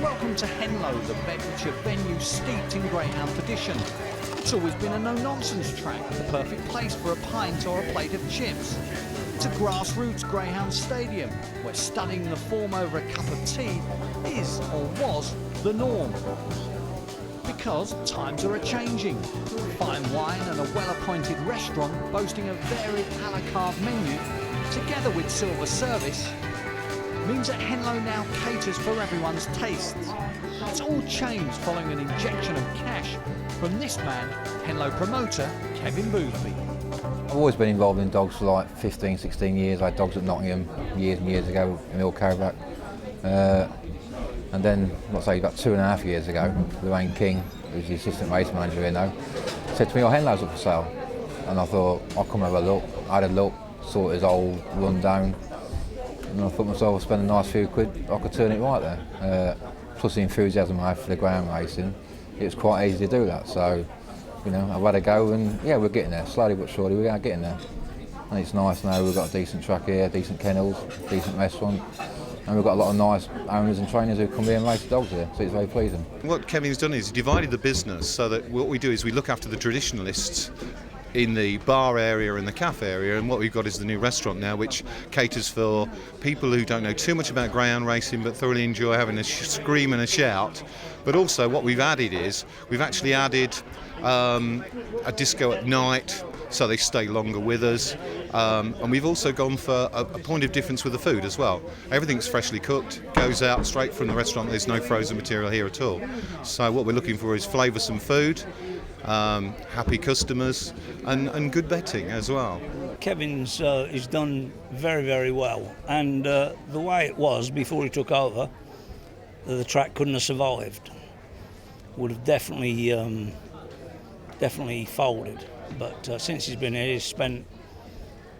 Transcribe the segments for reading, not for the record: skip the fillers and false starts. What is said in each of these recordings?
Welcome to Henlow, the Bedfordshire venue steeped in Greyhound tradition. It's always been a no-nonsense track, the perfect place for a pint or a plate of chips. It's a grassroots Greyhound stadium, where studying the form over a cup of tea is, or was, the norm. Because times are a-changing. Fine wine and a well-appointed restaurant boasting a varied a la carte menu, together with silver service, means that Henlow now caters for everyone's tastes. It's all changed following an injection of cash from this man, Henlow promoter Kevin Boothby. I've always been involved in dogs for like 15, 16 years. I had dogs at Nottingham years and years ago in Mill Carraback. And then, let's say about 2.5 years ago, Lorraine King, who's the assistant race manager here now, said to me, "Oh, Henlow's up for sale." And I thought, I'll come and have a look. I had a look, saw it as old, run down. And I thought to myself, I'll spend a nice few quid, I could turn it right there. Plus the enthusiasm I have for the ground racing, it was quite easy to do that. So, you know, I've had a go and yeah, we're getting there. Slowly but surely, we're getting there. And it's nice now, we've got a decent track here, decent kennels, decent restaurant. And we've got a lot of nice owners and trainers who come here and race the dogs here, so it's very pleasing. What Kevin's done is he divided the business so that what we do is we look after the traditionalists in the bar area and the cafe area, and what we've got is the new restaurant now, which caters for people who don't know too much about greyhound racing but thoroughly enjoy having a scream and a shout. But also what we've added is we've actually added a disco at night, so they stay longer with us, and we've also gone for a point of difference with the food as well. Everything's freshly cooked, goes out straight from the restaurant. There's no frozen material here at all. So what we're looking for is flavoursome food, happy customers, and good betting as well. Kevin's is done very, very well, and the way it was before he took over, the track couldn't have survived. Would have definitely folded. But since he's been here, he's spent,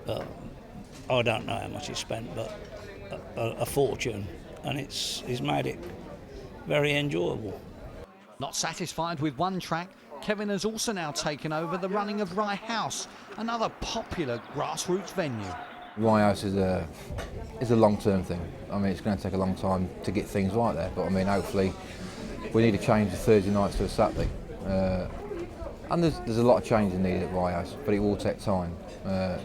I don't know how much he's spent, but a fortune, and he's made it very enjoyable. Not satisfied with one track, Kevin has also now taken over the running of Rye House, another popular grassroots venue. Rye House is a long-term thing. I mean, it's going to take a long time to get things right there, but I mean, hopefully we need to change the Thursday nights to a Saturday. And there's a lot of changes needed at Rye House, but it will take time. But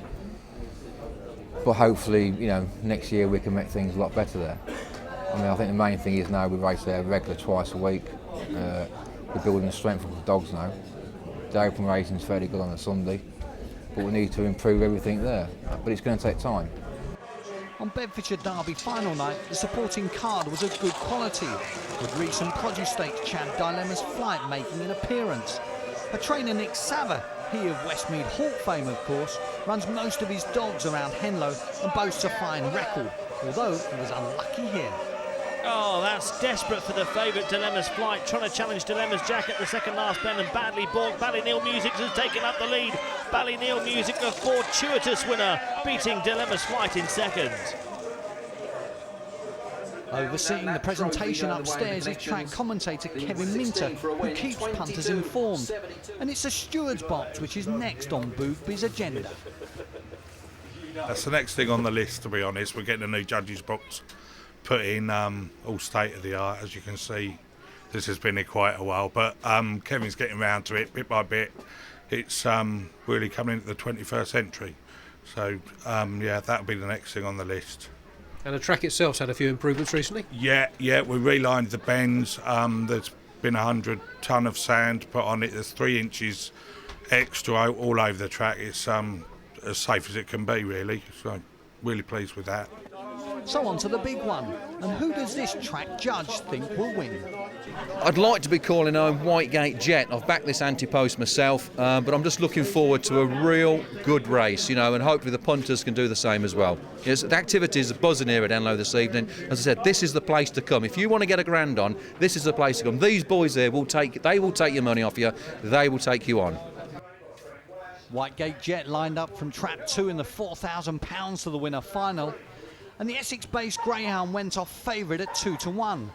hopefully, you know, next year we can make things a lot better there. I mean, I think the main thing is now we race there regular twice a week. We're building the strength of the dogs now. The open racing is fairly good on a Sunday, but we need to improve everything there. But it's going to take time. On Bedfordshire Derby final night, the supporting card was of good quality, with recent Produce Stakes Chad Dilemma's Flight making an appearance. A trainer, Nick Sava, he of Westmead Hawk fame of course, runs most of his dogs around Henlow and boasts a fine record, although he was unlucky here. Oh, that's desperate for the favourite Dilemma's Flight, trying to challenge Dilemma's Jack at the second last bend and badly balked. Ballyneal Music has taken up the lead. Ballyneal Music, a fortuitous winner, beating Dilemma's Flight in second. Overseeing the presentation upstairs is track commentator Kevin Minter, who keeps punters informed. And it's a steward's box which is next on Boothby's agenda. That's the next thing on the list, to be honest. We're getting a new judges box put in, all state of the art, as you can see. This has been here quite a while, but Kevin's getting round to it bit by bit. It's really coming into the 21st century. So yeah, that'll be the next thing on the list. And the track itself's had a few improvements recently? Yeah, we relined the bends. There's been 100 tonne of sand put on it. There's 3 inches extra all over the track. It's as safe as it can be, really. So really pleased with that. So on to the big one. And who does this track judge think will win? I'd like to be calling home Whitegate Jet. I've backed this anti-post myself, but I'm just looking forward to a real good race, you know, and hopefully the punters can do the same as well. Yes, the activities are buzzing here at Henlow this evening. As I said, this is the place to come. If you want to get a grand on, this is the place to come. These boys here will take your money off you. They will take you on. Whitegate Jet lined up from trap 2 in the £4,000 to the winner final. And the Essex-based Greyhound went off favourite at 2-1.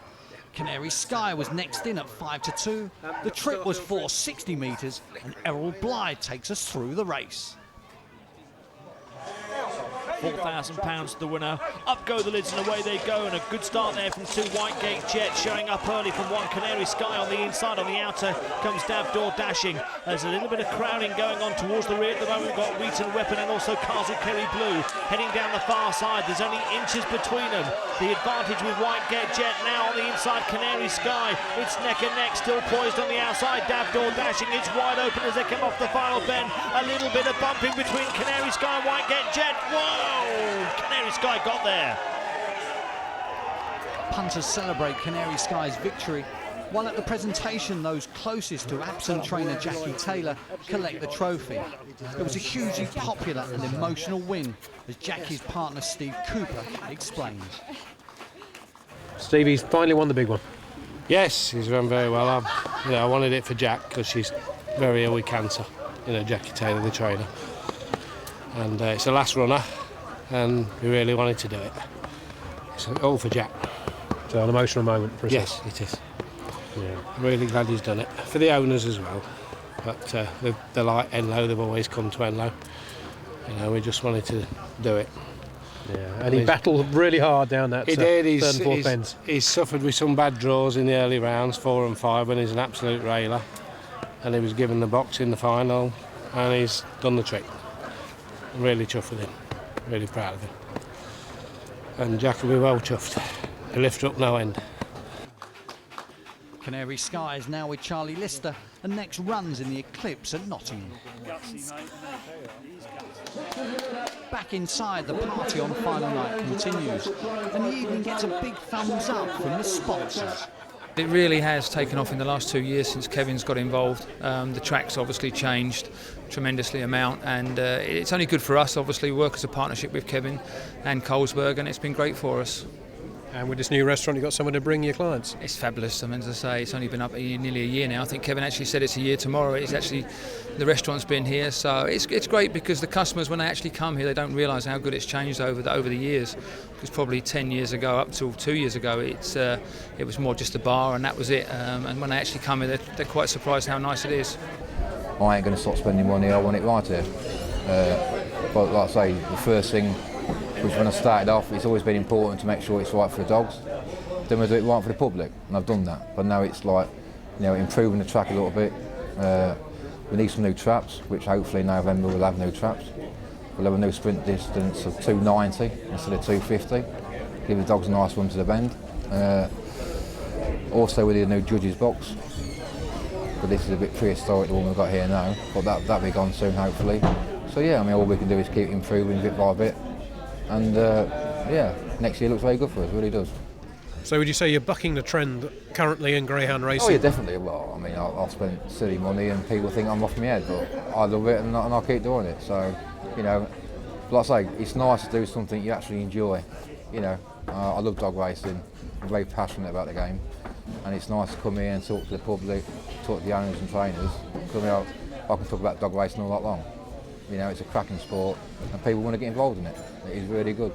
Canary Sky was next in at 5-2. The trip was 460 metres, and Errol Blythe takes us through the race. £4,000 to the winner. Up go the lids and away they go, and a good start there from 2 Whitegate Jet, showing up early from 1 Canary Sky on the inside. On the outer comes Davdor Dashing. There's a little bit of crowding going on towards the rear at the moment. We've got Wheaton Weapon and also Castle Kerry Blue heading down the far side. There's only inches between them. The advantage with Whitegate Jet now on the inside. Canary Sky, it's neck and neck, still poised on the outside. Davdor Dashing, it's wide open as they come off the final bend. A little bit of bumping between Canary Sky and Whitegate Jet. Whoa! Canary Sky got there. Punters celebrate Canary Sky's victory, while at the presentation those closest to absent trainer Jackie Taylor collect the trophy. It was a hugely popular and emotional win, as Jackie's partner Steve Cooper explains. Stevie's finally won the big one. Yes, he's run very well. I wanted it for Jack because she's very ill with cancer. Jackie Taylor, the trainer. And it's the last runner, and we really wanted to do it. So all for Jack. So an emotional moment for us. Yes, it is. Yeah. I'm really glad he's done it. For the owners as well. But they like Henlow, they've always come to Henlow. We just wanted to do it. Yeah, and he battled really hard down that he did. third and fourth bends. He's suffered with some bad draws in the early rounds, 4 and 5, and he's an absolute railer. And he was given the box in the final, and he's done the trick. I'm really chuffed with him. Really proud of him. And Jack will be well chuffed. He'll lift up no end. Canary Sky is now with Charlie Lister and next runs in the Eclipse at Nottingham. Back inside, the party on final night continues, and the evening gets a big thumbs up from the sponsors. It really has taken off in the last 2 years since Kevin's got involved. The track's obviously changed tremendously amount, and it's only good for us. Obviously, we work as a partnership with Kevin and Colesberg, and it's been great for us. And with this new restaurant, you've got somewhere to bring your clients. It's fabulous. As I say, it's only been up nearly a year now. I think Kevin actually said it's a year tomorrow. It's actually, the restaurant's been here, so it's great because the customers, when they actually come here, they don't realise how good it's changed over the years. Because probably 10 years ago, up till 2 years ago, it was more just a bar and that was it. And when they actually come here, they're quite surprised how nice it is. I ain't going to stop spending money. I want it right here. But like I say, the first thing, which when I started off, it's always been important to make sure it's right for the dogs. Then we do it right for the public, and I've done that. But now it's like, improving the track a little bit. We need some new traps, which hopefully in November we'll have new traps. We'll have a new sprint distance of 290 instead of 250. Give the dogs a nice run to the bend. Also we need a new judges box. But this is a bit prehistoric, the one we've got here now. But that'll be gone soon, hopefully. So yeah, all we can do is keep improving bit by bit. And next year looks very good for us, it really does. So would you say you're bucking the trend currently in greyhound racing? Oh yeah, definitely. Well, I've spent silly money and people think I'm off my head, but I love it and I'll keep doing it. So, like I say, it's nice to do something you actually enjoy. I love dog racing, I'm very passionate about the game, and it's nice to come here and talk to the public, talk to the owners and trainers. I can talk about dog racing all night long. It's a cracking sport and people want to get involved in it. It is really good.